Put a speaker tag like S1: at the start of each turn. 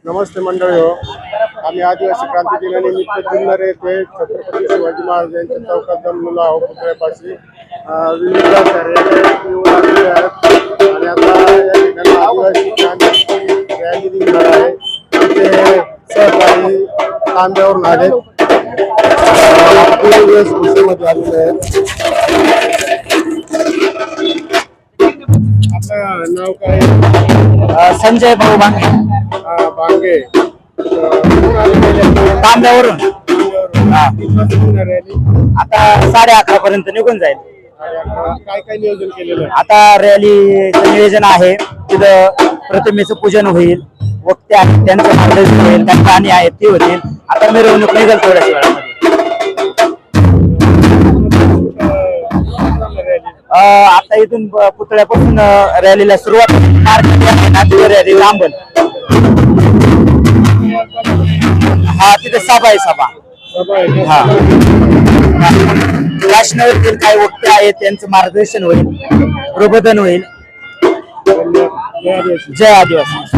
S1: नमस्ते मंडळी हो. आम्ही आदिवासी क्रांती दिनानिमित्त जुन्नर येथे छत्रपती शिवाजी महाराज यांच्या चौकात जमलेलो आहोत पुतळ्यापाशी. विविध रॅली आणि आता या ठिकाणी आदिवासी क्रांती रॅली निघणार आहे. आमचे सहकारी तांब्यावरून आले मध्ये आलेले आहेत. आपलं नाव काय?
S2: संजय भाऊ बांगे,
S1: बांगे.
S2: तांब्यावरून.
S1: रॅली
S2: आता 11:30 पर्यंत निघून जाईल.
S1: काय काय नियोजन केलेलं आहे?
S2: आता रॅलीचं नियोजन आहे. तिथं प्रतिमेचं पूजन होईल, वक्ते आहेत त्यांचं मार्गदर्शन होईल, काही गाणी आहेत ती होतील. आता मिरवणूक निघेल थोड्याच वेळामध्ये. आता इथून पुतळ्यापासून रॅलीला सुरुवात रॅली लांबल. हा, तिथे सभा आहे, सभा. हा, भाषणावरील काही वक्ते आहेत त्यांचं मार्गदर्शन होईल, प्रबोधन होईल. जय आदिवासी.